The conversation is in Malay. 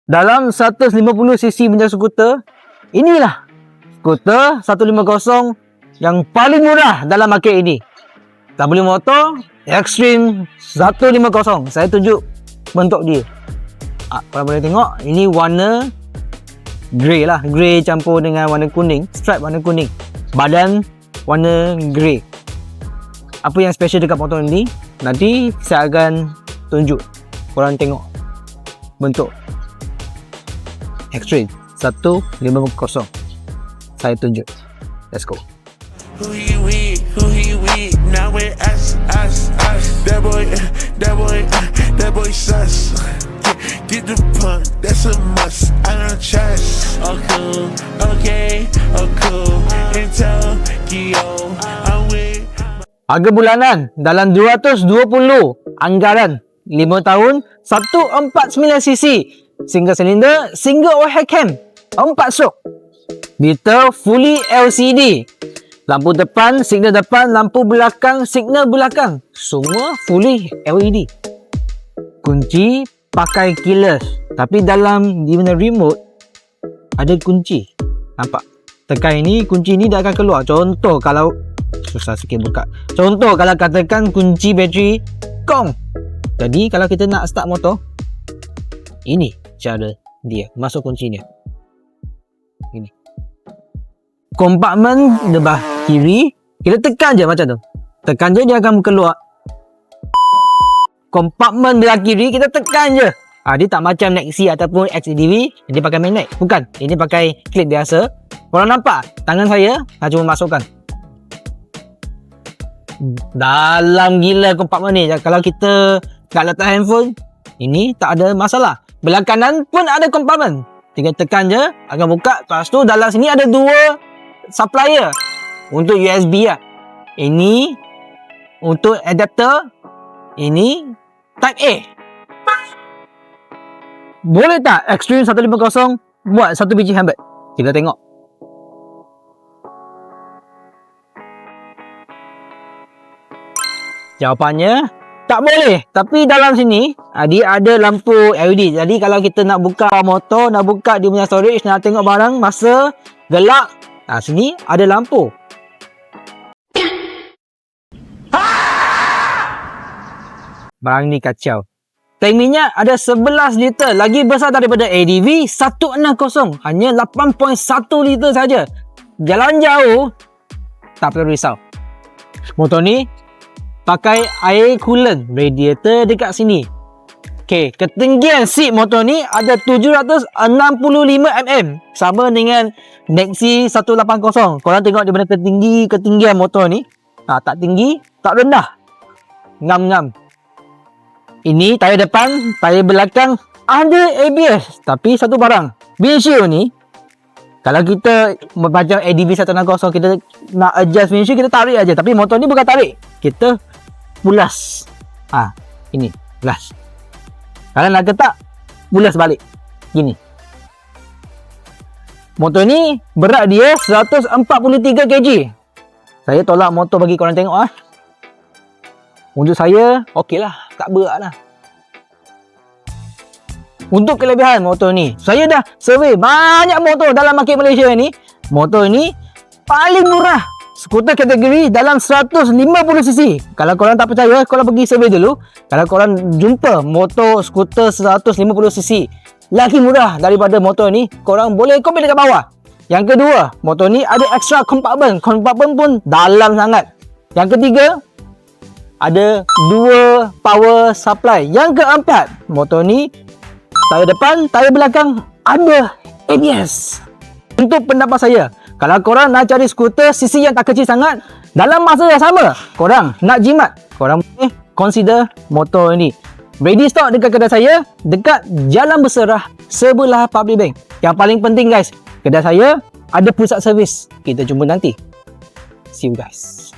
Dalam 150cc punya skuter, inilah skuter 150 yang paling murah dalam market ini. W Motor Extreme 150. Saya tunjuk bentuk dia. Korang boleh tengok, ini warna grey lah. Grey campur dengan warna kuning. Stripe warna kuning. Badan warna grey. Apa yang special dekat motor ni? Nanti saya akan tunjuk. Korang tengok bentuk Extreme 150. Saya tunjuk. Let's go. Who he with, now it us. That boy sus. Get the punk, that's a must. I don't trust. Oh cool, okay, oh cool. In Tokyo, I'm with. Harga bulanan dalam 220 anggaran 5 tahun 149cc single cylinder, single overhead cam 4 stroke, meter fully LCD, lampu depan, signal depan, lampu belakang, signal belakang, semua fully LED. Kunci pakai keyless, tapi dalam di mana remote ada kunci. Nampak? Tekan ini, kunci ni dia akan keluar. Contoh kalau susah sikit buka. Contoh kalau katakan kunci bateri kong. Jadi kalau kita nak start motor, ini cara dia masuk kuncinya. Ini. Kompartmen depan kiri, kita tekan je macam tu. Tekan je dia akan keluar. Kompartmen belah kiri kita tekan je. Dia tak macam Nexi ataupun XEDV dia pakai magnet. Bukan, ini pakai klip biasa. Korang nampak tangan saya cuma masukkan. Dalam gila kompartmen ni. Kalau kita nak letak handphone, ini tak ada masalah. Belah kanan pun ada kompartmen. Tinggal tekan je, akan buka. Lepas tu dalam sini ada dua supplier untuk USB lah. Ini untuk adapter, ini Type A. Boleh tak Extreme 150 buat satu biji handbag? Kita tengok. Jawapannya tak boleh. Tapi dalam sini dia ada lampu LED. Jadi kalau kita nak buka motor, nak buka dia punya storage, nak tengok barang masa gelap, sini ada lampu. Barang ni kacau. Tank minyak ada 11 liter. Lagi besar daripada ADV 160. Hanya 8.1 liter saja. Jalan jauh, tak perlu risau. Motor ni pakai air coolant. Radiator dekat sini. Okay, ketinggian seat motor ni ada 765 mm. Sama dengan Nexi 180. Korang tengok di mana ketinggian motor ni. Tak tinggi, tak rendah. Ngam-ngam. Ini tayar depan, tayar belakang ada ABS. Tapi satu barang, windshield ni, kalau kita macam ADV 160, kita nak adjust windshield, kita tarik aja. Tapi motor ni bukan tarik, kita pulas. Ini pulas. Kalau nak ketak, pulas balik. Gini. Motor ni berat dia 143 kg. Saya tolak motor bagi korang tengok. Untuk saya, okey lah. Tak berat lah. Untuk kelebihan motor ni, saya dah survey banyak motor dalam market Malaysia ni. Motor ni paling murah skuter kategori dalam 150cc. Kalau korang tak percaya, korang pergi survey dulu. Kalau korang jumpa motor skuter 150cc lagi murah daripada motor ni, korang boleh komen dekat bawah. Yang kedua, motor ni ada extra compartment. Compartment pun dalam sangat. Yang ketiga, ada dua power supply. Yang keempat, motor ni tayar depan, tayar belakang ada ABS. Untuk pendapat saya, kalau korang nak cari skuter cc yang tak kecil sangat, dalam masa yang sama korang nak jimat, korang boleh consider motor ni. Ready stock dekat kedai saya, dekat Jalan Berserah, sebelah Public Bank. Yang paling penting guys, kedai saya ada pusat servis. Kita jumpa nanti. See you guys.